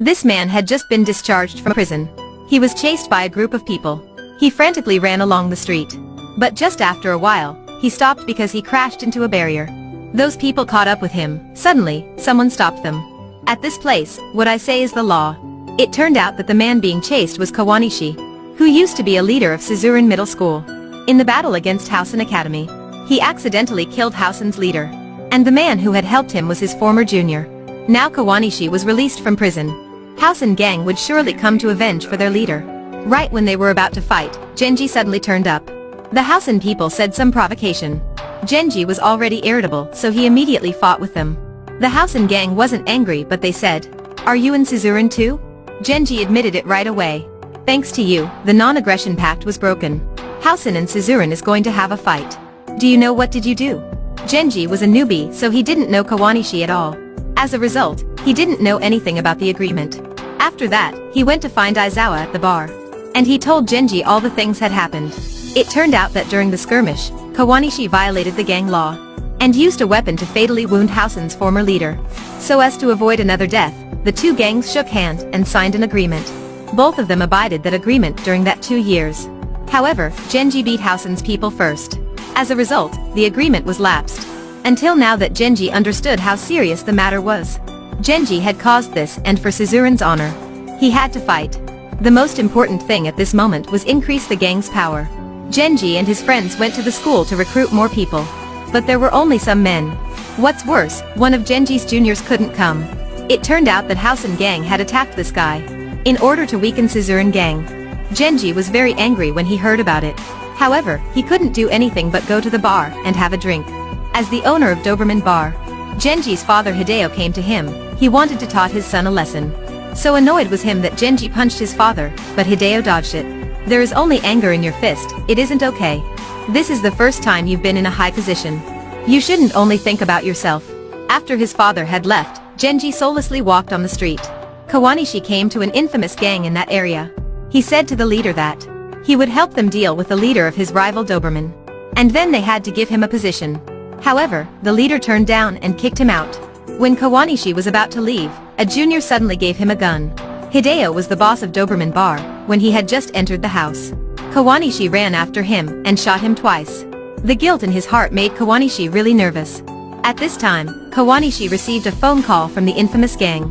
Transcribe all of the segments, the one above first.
This man had just been discharged from prison. He was chased by a group of people. He frantically ran along the street. But just after a while, he stopped because he crashed into a barrier. Those people caught up with him. Suddenly, someone stopped them. At this place, what I say is the law. It turned out that the man being chased was Kawanishi, who used to be a leader of Suzuran Middle School. In the battle against Housen Academy, he accidentally killed Housen's leader. And the man who had helped him was his former junior. Now Kawanishi was released from prison. Housen gang would surely come to avenge for their leader. Right when they were about to fight, Genji suddenly turned up. The Housen people said some provocation. Genji was already irritable, so he immediately fought with them. The Housen gang wasn't angry, but they said, "Are you in Suzuran too?" Genji admitted it right away. "Thanks to you, the non-aggression pact was broken. Housen and Suzuran is going to have a fight. Do you know what did you do?" Genji was a newbie, so he didn't know Kawanishi at all. As a result, he didn't know anything about the agreement. After that, he went to find Aizawa at the bar. And he told Genji all the things had happened. It turned out that during the skirmish, Kawanishi violated the gang law and used a weapon to fatally wound Housen's former leader. So as to avoid another death, the two gangs shook hands and signed an agreement. Both of them abided that agreement during that 2 years. However, Genji beat Housen's people first. As a result, the agreement was lapsed. Until now that Genji understood how serious the matter was. Genji had caused this, and for Suzuran's honor, he had to fight. The most important thing at this moment was increase the gang's power. Genji and his friends went to the school to recruit more people. But there were only some men. What's worse, one of Genji's juniors couldn't come. It turned out that Housen gang had attacked this guy in order to weaken Suzuran gang. Genji was very angry when he heard about it. However, he couldn't do anything but go to the bar and have a drink. As the owner of Doberman Bar, Genji's father Hideo came to him. He wanted to taught his son a lesson. So annoyed was him that Genji punched his father, but Hideo dodged it. There is only anger in your fist, it isn't okay. This is the first time you've been in a high position. You shouldn't only think about yourself. After his father had left, Genji soullessly walked on the street. Kawanishi came to an infamous gang in that area. He said to the leader that he would help them deal with the leader of his rival Doberman. And then they had to give him a position. However, the leader turned down and kicked him out. When Kawanishi was about to leave, a junior suddenly gave him a gun. Hideo was the boss of Doberman Bar when he had just entered the house. Kawanishi ran after him and shot him twice. The guilt in his heart made Kawanishi really nervous. At this time, Kawanishi received a phone call from the infamous gang.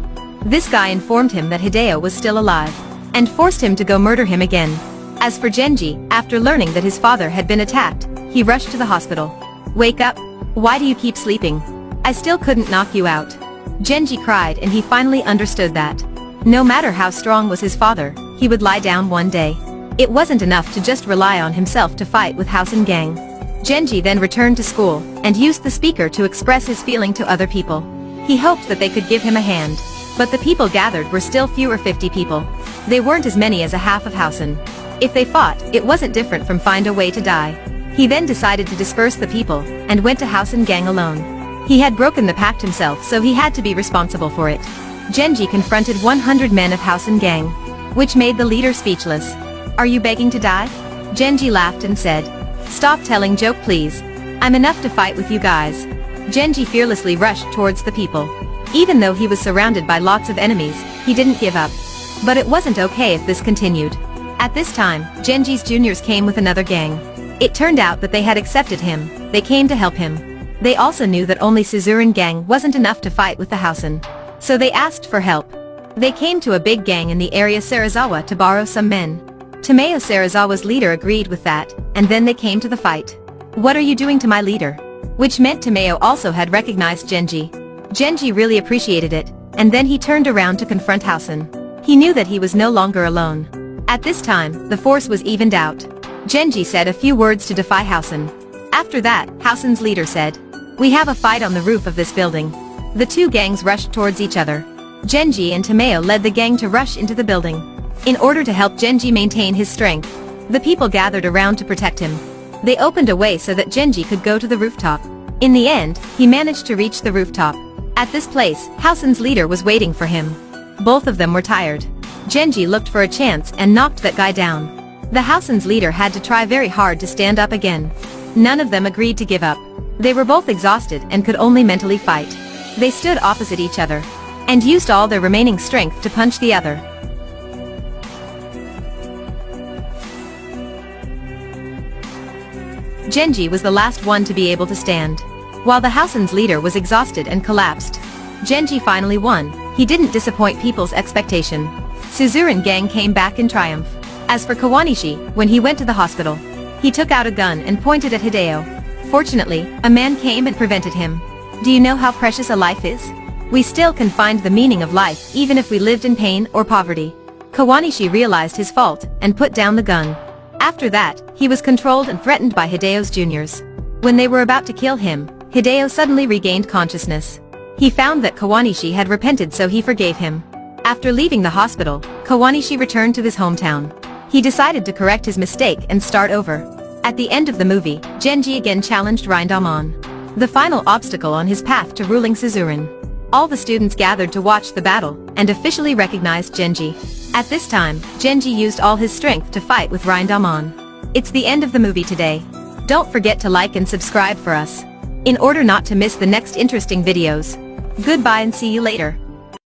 This guy informed him that Hideo was still alive and forced him to go murder him again. As for Genji, after learning that his father had been attacked, he rushed to the hospital. "Wake up! Why do you keep sleeping? I still couldn't knock you out." Genji cried, and he finally understood that no matter how strong was his father, he would lie down one day. It wasn't enough to just rely on himself to fight with Housen gang. Genji then returned to school and used the speaker to express his feeling to other people. He hoped that they could give him a hand. But the people gathered were still fewer 50 people. They weren't as many as a half of Housen. If they fought, it wasn't different from find a way to die. He then decided to disperse the people and went to Housen gang alone. He had broken the pact himself, so he had to be responsible for it. Genji confronted 100 men of Housen gang, which made the leader speechless. "Are you begging to die?" Genji laughed and said, "Stop telling joke please. I'm enough to fight with you guys." Genji fearlessly rushed towards the people. Even though he was surrounded by lots of enemies, he didn't give up. But it wasn't okay if this continued. At this time, Genji's juniors came with another gang. It turned out that they had accepted him. They came to help him. They also knew that only Suzuran gang wasn't enough to fight with the Housen. So they asked for help. They came to a big gang in the area Sarazawa to borrow some men. Tomeo Sarazawa's leader agreed with that, and then they came to the fight. "What are you doing to my leader?" Which meant Tomeo also had recognized Genji. Genji really appreciated it, and then he turned around to confront Housen. He knew that he was no longer alone. At this time, the force was evened out. Genji said a few words to defy Housen. After that, Housen's leader said, "We have a fight on the roof of this building." The two gangs rushed towards each other. Genji and Tomeo led the gang to rush into the building. In order to help Genji maintain his strength, the people gathered around to protect him. They opened a way so that Genji could go to the rooftop. In the end, he managed to reach the rooftop. At this place, Housen's leader was waiting for him. Both of them were tired. Genji looked for a chance and knocked that guy down. The Housen's leader had to try very hard to stand up again. None of them agreed to give up. They were both exhausted and could only mentally fight. They stood opposite each other. and used all their remaining strength to punch the other. Genji was the last one to be able to stand. While the Housen's leader was exhausted and collapsed, Genji finally won. He didn't disappoint people's expectation. Suzuran gang came back in triumph. As for Kawanishi, when he went to the hospital, he took out a gun and pointed at Hideo. Fortunately, a man came and prevented him. Do you know how precious a life is? We still can find the meaning of life even if we lived in pain or poverty. Kawanishi realized his fault and put down the gun. After that, he was controlled and threatened by Hideo's juniors. When they were about to kill him, Hideo suddenly regained consciousness. He found that Kawanishi had repented, so he forgave him. After leaving the hospital, Kawanishi returned to his hometown. He decided to correct his mistake and start over. At the end of the movie, Genji again challenged Rindaman, the final obstacle on his path to ruling Suzuran. All the students gathered to watch the battle and officially recognized Genji. At this time, Genji used all his strength to fight with Rindaman. It's the end of the movie today. Don't forget to like and subscribe for us, in order not to miss the next interesting videos. Goodbye and see you later.